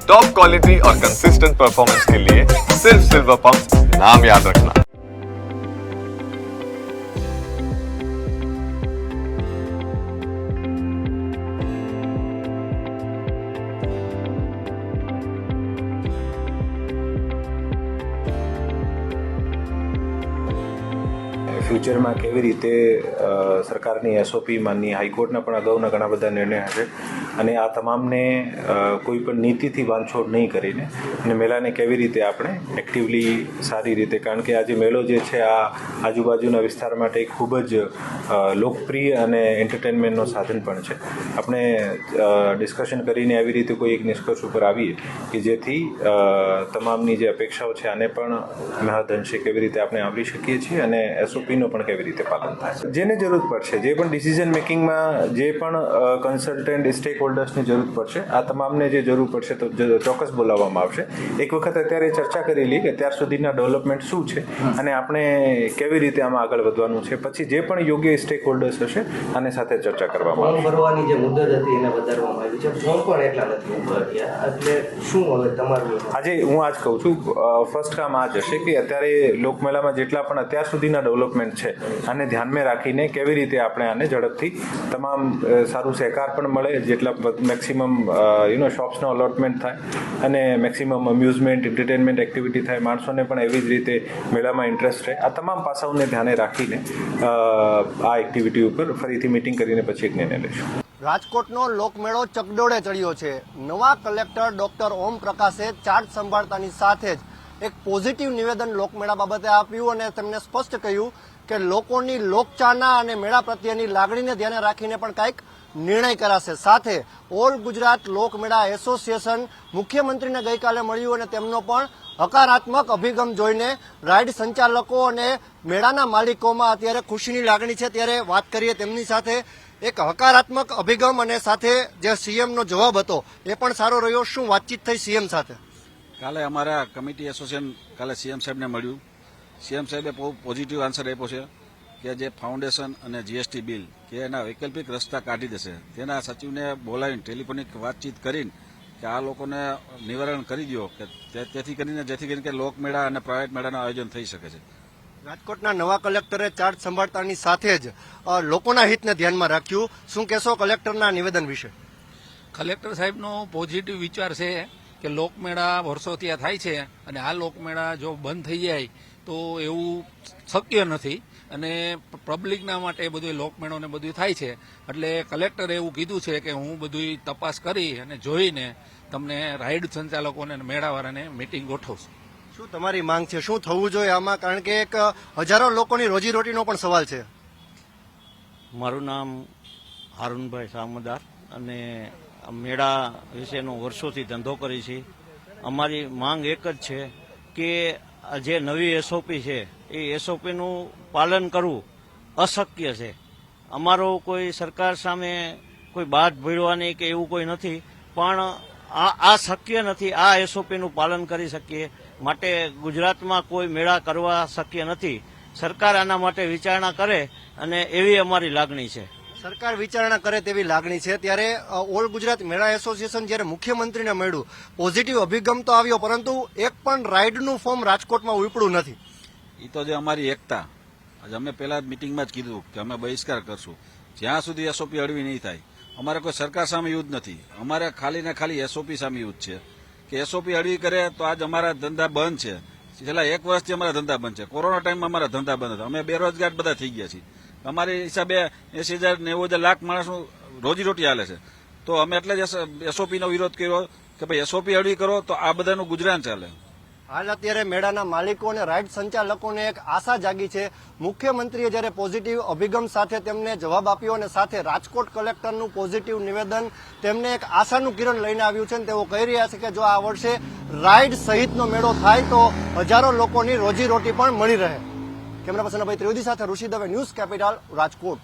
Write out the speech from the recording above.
Top quality और consistent performance के लिए सिर्फ सिल्वर पंप नाम याद रखना। ફ્યુચરમાં કેવી રીતે સરકારની એસઓપી માનની હાઈકોર્ટના પણ અગાઉના ઘણા બધા નિર્ણય હશે અને આ તમામને કોઈ પણ નીતિથી બાંધછોડ નહીં કરીને અને મેળાને કેવી રીતે આપણે એક્ટિવલી સારી રીતે, કારણ કે આજે મેળો જે છે આ આજુબાજુના વિસ્તાર માટે એક ખૂબ જ લોકપ્રિય અને એન્ટરટેનમેન્ટનો સાધન પણ છે. આપણે ડિસ્કશન કરીને આવી રીતે કોઈ એક નિષ્કર્ષ ઉપર આવીએ કે જેથી તમામની જે અપેક્ષાઓ છે આને પણ મહદઅંશે કેવી રીતે આપણે આવરી શકીએ છીએ અને એસઓપીનો પણ કેવી રીતે પાલન થાય. જેને જરૂર પડશે, જે પણ ડિસિઝન મેકિંગમાં જે પણ કન્સલ્ટન્ટ સ્ટેક હોલ્ડર્સની જરૂર પડશે, આ તમામને જે જરૂર પડશે તો ચોક્કસ બોલાવવામાં આવશે. એક વખત અત્યારે ચર્ચા કરેલી કે અત્યાર સુધીના ડેવલપમેન્ટ શું છે અને આપણે કેવી રીતે આમાં આગળ વધવાનું છે. પછી જે પણ યોગ્ય સ્ટેક હોલ્ડર્સ હશે આને સાથે ચર્ચા કરવામાં આવશે. ફોર્મ ભરવાની જે મુદત હતી એને વધારવામાં આવી છે, ફોર્મ પણ એટલા નથી ભર્યા, એટલે શું હવે તમારું? આજે હું આજ કહું છું, ફર્સ્ટ કામ આ જ હશે કે અત્યારે લોકમેળામાં જેટલા પણ અત્યાર સુધીના ડેવલપમેન્ટ છે આને ધ્યાનમાં રાખીને કેવી રીતે આપણે આને ઝડપથી તમામ સારું સહકાર પણ મળે, જેટલા મેક્સિમમ શોપ્સનો અલોટમેન્ટ થાય અને મેક્સિમમ અમ્યુઝમેન્ટ એન્ટરટેનમેન્ટ એક્ટિવિટી થાય, માણસોને પણ એવી જ રીતે મેળામાં ઇન્ટરેસ્ટ રહે. આ તમામ પાસાઓને ધ્યાને રાખીને આ એક્ટિવિટી ઉપર ફરીથી મિટિંગ કરીને પછી એક નિર્ણય લઈશું. રાજકોટનો લોકમેળો ચકડોળે ચડ્યો છે. નવા કલેક્ટર ડોક્ટર ઓમ પ્રકાશે ચાર્જ સંભાળતાની સાથે જ એક પોઝિટિવ નિવેદન લોકમેળા બાબતે આપ્યું અને તેમને સ્પષ્ટ કહ્યું કે લોકોની લોકચાહના અને મેળા પ્રત્યેની લાગણીને ધ્યાને રાખીને પણ કંઈક નિર્ણય કરાશે. સાથે ઓલ ગુજરાત લોકમેળા એસોસિએશન મુખ્યમંત્રીને ગઈકાલે મળ્યું અને તેમનો પણ હકારાત્મક અભિગમ જોઈને રાઇડ સંચાલકો અને મેળાના માલિકોમાં અત્યારે ખુશીની લાગણી છે. ત્યારે વાત કરીએ તેમની સાથે. એક હકારાત્મક અભિગમ અને સાથે જે સીએમનો જવાબ હતો એ પણ સારો રહ્યો. શું વાતચીત થઈ સીએમ સાથે? કાલે અમારા કમિટી એસોસિએશન કાલે સીએમ સાહેબને મળ્યું. સીએમ સાહેબે બહુ પોઝિટિવ આન્સર આપ્યો છે કે જે ફાઉન્ડેશન અને જીએસટી બિલ કે એના વૈકલ્પિક રસ્તા કાઢી દેશે. તેના સચિવને બોલાવીને ટેલિફોનિક વાતચીત કરીને કે આ લોકોને નિવારણ કરી દો કે જેથી કરીને કે લોકમેળા અને પ્રાઇવેટ મેળાનું આયોજન થઈ શકે છે. રાજકોટના નવા કલેક્ટરે ચાર્જ સંભાળતાની સાથે જ લોકોના હિતને ધ્યાનમાં રાખ્યું. શું કહેશો કલેક્ટરના નિવેદન વિશે? કલેક્ટર સાહેબનો પોઝિટિવ વિચાર છે કે લોકમેળા વર્ષોથી આ થાય છે અને આ લોકમેળા જો બંધ થઈ જાય તો એવું શક્ય નથી અને પબ્લિકના માટે બધું લોકમેળો ને બધું થાય છે. એટલે કલેક્ટરે એવું કીધું છે કે હું બધું તપાસ કરી અને જોઈને તમને રાઇડ સંચાલકોને મેળાવાળાને મીટિંગ ગોઠવશું. શું તમારી માંગ છે? શું થવું જોઈએ આમાં? કારણ કે એક હજારો લોકોની રોજીરોટીનો પણ સવાલ છે. મારું નામ હારૂનભાઈ સામદાર અને મેળા વિશેનો વર્ષોથી ધંધો કરી છે. અમારી માંગ એક જ છે કે જે નવી એસઓપી છે એ એસઓપીનું પાલન કરવું અશક્ય છે. અમારો કોઈ સરકાર સામે કોઈ બાદ ભીડવાની કે એવું કોઈ નથી, પણ આ શક્ય નથી. આ એસઓપીનું પાલન કરી શકીએ માટે ગુજરાતમાં કોઈ મેળા કરવા શક્ય નથી. સરકાર આના માટે વિચારણા કરે અને એવી અમારી લાગણી છે. સરકાર વિચારણા કરે તેવી લાગણી છે. ત્યારે ઓલ ગુજરાત મેળા એસોસિએશન જ્યારે મુખ્યમંત્રીને મળ્યું, પોઝિટિવ અભિગમ તો આવ્યો, પરંતુ એક પણ રાઇડનું ફોર્મ રાજકોટમાં ઉપડ્યું નથી. એ તો જે અમારી એકતા, આજે અમે પહેલા મિટિંગમાં જ કીધું કે અમે બહિષ્કાર કરશું જ્યાં સુધી એસઓપી હળવી નહીં થાય. અમારે કોઈ સરકાર સામે યુદ્ધ નથી, અમારે ખાલી ને ખાલી એસઓપી સામે યુદ્ધ છે કે એસઓપી હળવી કરે તો આજ અમારા ધંધા બંધ છે. છેલ્લા 1 વર્ષથી અમારા ધંધા બંધ છે. કોરોના ટાઈમમાં અમારા ધંધા બંધ હતા. અમે બેરોજગાર બધા થઈ ગયા છીએ. અમારી હિસાબે 80,000 90,000 લાખ માણસનું રોજીરોટી હાલે છે. તો અમે એટલે જ એસઓપીનો વિરોધ કર્યો કે ભાઈ એસઓપી હળવી કરો તો આ બધાનું ગુજરાન ચાલે. હાલ અત્યારે મેળાના માલિકો અને રાઇડ સંચાલકોને એક આશા જાગી છે. મુખ્યમંત્રીએ જ્યારે પોઝિટિવ અભિગમ સાથે તેમને જવાબ આપ્યો અને સાથે રાજકોટ કલેક્ટરનું પોઝિટિવ નિવેદન તેમને એક આશાનું કિરણ લઈને આવ્યું છે. તેઓ કહી રહ્યા છે કે જો આ વર્ષે રાઇડ સહિતનો મેળો થાય તો હજારો લોકોની રોજીરોટી પણ મળી રહે. કેમેરા પર્સન ભાઈ ત્રિવેદી સાથે ઋષિ દવે, ન્યૂઝ કેપિટલ, રાજકોટ.